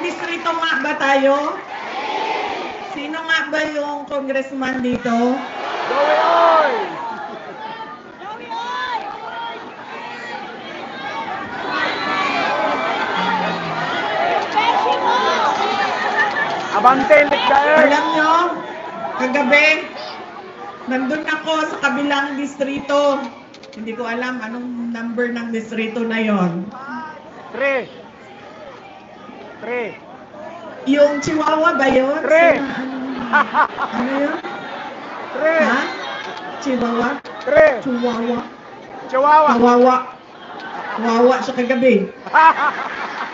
distrito nga ba tayo? Sino nga ba yung congressman dito? Joey Oy! Abante, Ligdaer! Alam nyo, kagabi, nandun ako sa kabilang distrito. Hindi ko alam anong number ng distrito na yon. 3. Yung Chihuahua ba yun? 3. Ano yun? 3. Ha? Chihuahua? 3. Chihuahua? Chihuahua. Kawawa. Kawawa siya kagabi.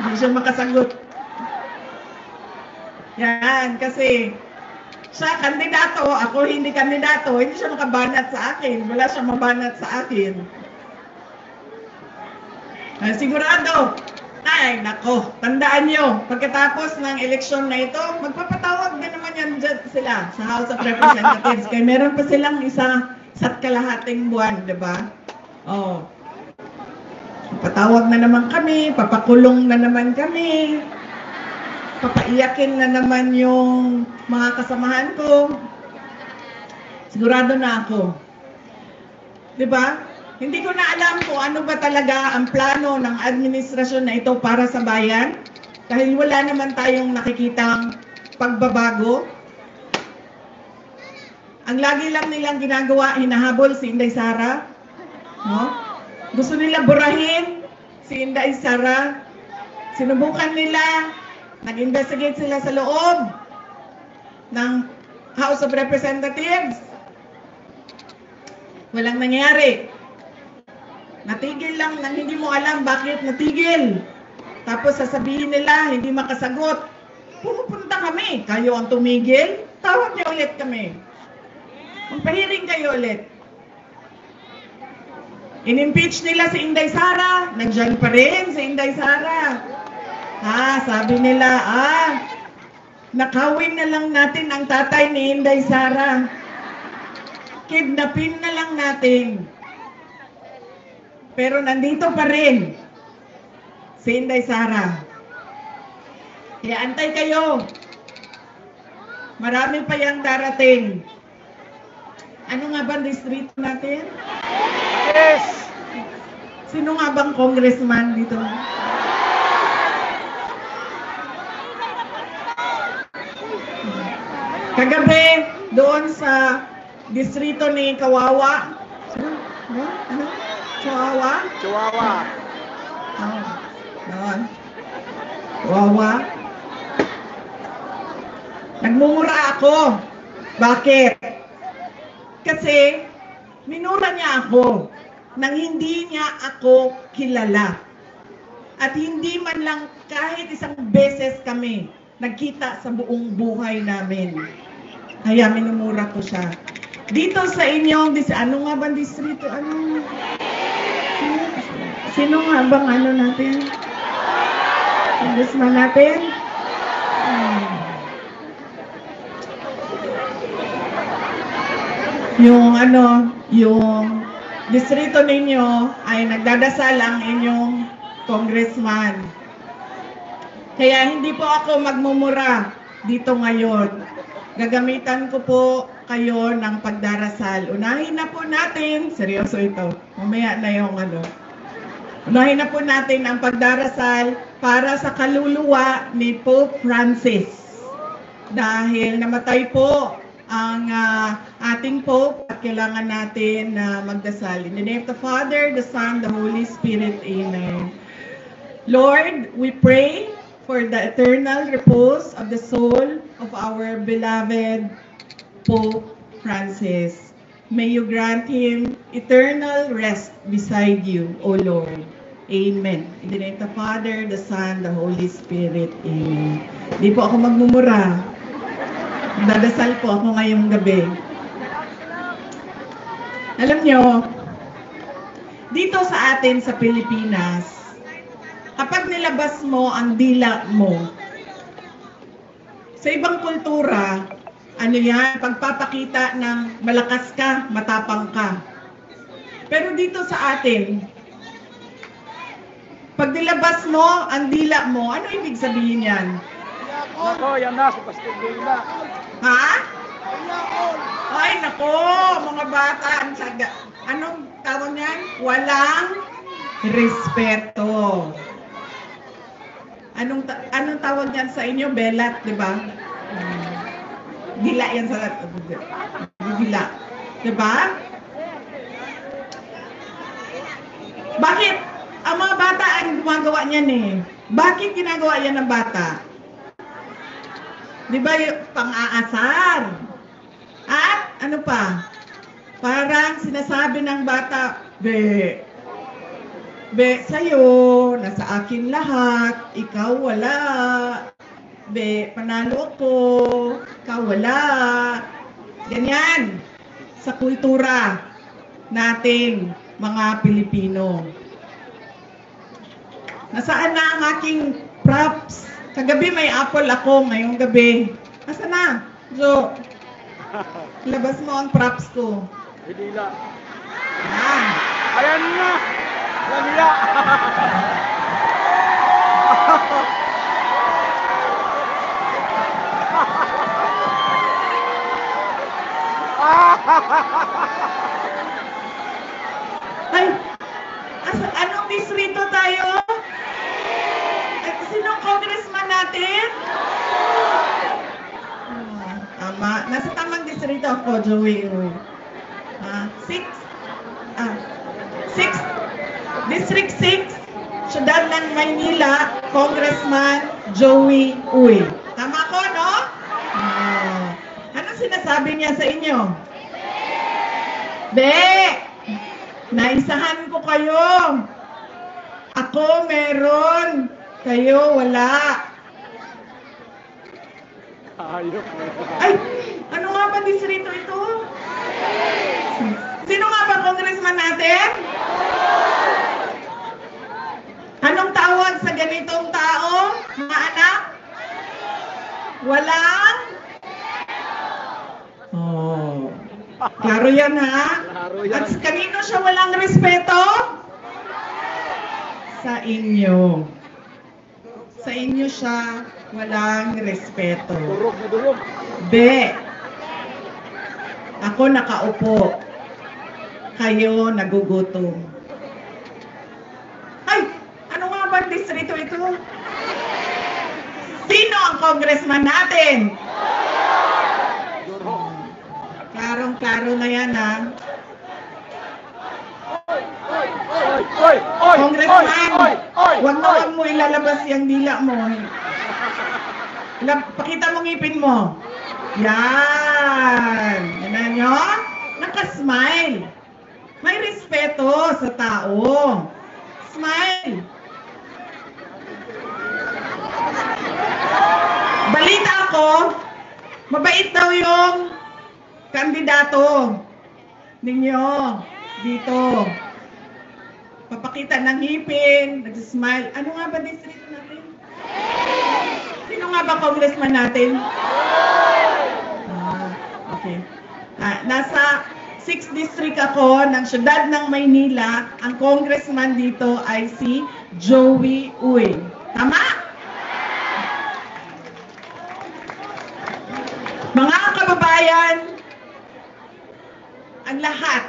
Hindi siya makasagot. Yan, kasi siya kandidato, ako hindi kandidato, hindi siya makabanat sa akin. Wala siya mabanat sa akin. Sigurado. Ay, nako, tandaan nyo, pagkatapos ng eleksyon na ito, magpapatawag din naman yan dyan sila sa House of Representatives. Kaya meron pa silang isa't kalahating buwan, di ba? Oh. Patawag na naman kami, papakulong na naman kami, papaiyakin na naman yung mga kasamahan ko. Sigurado na ako. Di ba? Hindi ko na alam kung ano ba talaga ang plano ng administrasyon na ito para sa bayan. Dahil wala naman tayong nakikitang pagbabago. Ang lagi lang nilang ginagawa, hinahabol si Inday Sara. No? Gusto nila burahin si Inday Sara. Sinubukan nila, nag-investigate sila sa loob ng House of Representatives. Walang nangyari. Natigil lang nang hindi mo alam bakit natigil. Tapos sasabihin nila, hindi makasagot. Pupunta kami. Kayo ang tumigil. Tawag niyo ulit kami. Magpahiring kayo ulit. In-impeach nila si Inday Sara. Nandiyan pa rin si Inday Sara. Sabi nila, nakawin na lang natin ang tatay ni Inday Sara. Kidnapin na lang natin. Pero nandito pa rin si Inday Sara. Kaya antay kayo. Marami pa yang darating. Ano nga ba distrito natin? Yes! Sino nga bang congressman dito? Kagabi, doon sa distrito ni Kawawa. Ano? Chihuahua? Chihuahua. Doon. Chihuahua. Nagmumura ako. Bakit? Kasi minura niya ako nang hindi niya ako kilala. At hindi man lang kahit isang beses kami nagkita sa buong buhay namin. Kaya minumura ko siya. Dito sa inyong, ano nga bang distrito? Sino nga bang natin? Congressman natin? Yung distrito ninyo ay nagdadasal ang inyong congressman. Kaya hindi po ako magmumura dito ngayon. Gagamitan ko po kayo ng pagdarasal. Unahin na po natin, seryoso ito, mamaya na yung unahin na po natin ang pagdarasal para sa kaluluwa ni Pope Francis. Dahil namatay po ang ating Pope at kailangan natin na magdasal. In the name of the Father, the Son, the Holy Spirit. Amen. Lord, we pray for the eternal repose of the soul of our beloved Pope Francis. May you grant him eternal rest beside you, O Lord. Amen. In the name of the Father, the Son, the Holy Spirit. Amen. Di po ako magmumura. Dadasal po ako ngayong gabi. Alam nyo, dito sa atin sa Pilipinas, kapag nilabas mo ang dila mo, sa ibang kultura, pagpapakita ng malakas ka, matapang ka. Pero dito sa atin, pag nilabas mo ang dila mo, ano ibig sabihin yan? Nako, yan na, si Pastor Gila. Ha? Ay, nako, mga bata, anong tawag niyan? Walang respeto. Anong tawag niyan sa inyo? Belat, di ba? Dila yan sa... Dila. Di ba? Bakit? Ang mga bata ang gumagawa niyan eh. Bakit ginagawa yan ng bata? Di ba yung pang-aasar? At ano pa? Parang sinasabi ng bata, Be, sa'yo, nasa akin lahat, ikaw wala. Be, panalo ko, ikaw wala. Ganyan, sa kultura nating mga Pilipino. Nasaan na ang aking props? Kagabi may apple ako, ngayong gabi. Nasaan na? So, labas mo ang props ko. Hidila. Yan. Ayan na! Lamila! Ay, anong distrito tayo? Sinong congressman natin? Tama. Nasa tamang distrito ako, Joey. 6? 6? District 6, Siyudad ng Maynila, Congressman Joey Uy. Tama ko, no? Anong sinasabi niya sa inyo? Be! Naisahan ko kayo. Ako meron. Kayo wala. Ayok. Ay! Ano nga ba distrito ito? Sino nga ba congressman natin? Anong tawag sa ganitong tao, mga anak? Walang? Oh. Klaro yan, ha? Klaro yan. At kanino siya walang respeto? Sa inyo. Sa inyo siya walang respeto. Durog na durog. Be, ako nakaupo. Kayo nagugutom. Ay, ano nga ba distrito ito? Sino ang congressman natin? Durog. Klarong-klaro na yan, ha? Oy! Congressman, Oy! huwag mo ilalabas yung dila mo. Pakita mo ngipin mo. Yan. Yan nyo? Nakasmile. May respeto sa tao. Smile. Balita ko, mabait daw yung kandidato ninyo dito. Papakita ng ngipin, nag-smile. Ano nga ba distrito natin? Sino nga ba congressman natin? Okay. Nasa 6th district ako ng Siyudad ng Maynila. Ang congressman dito ay si Joey Uy. Tama? Mga kababayan, ang lahat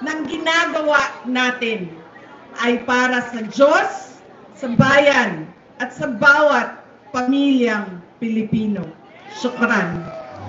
ng ginagawa natin ay para sa Diyos, sa bayan, at sa bawat pamilyang Pilipino. Syukran.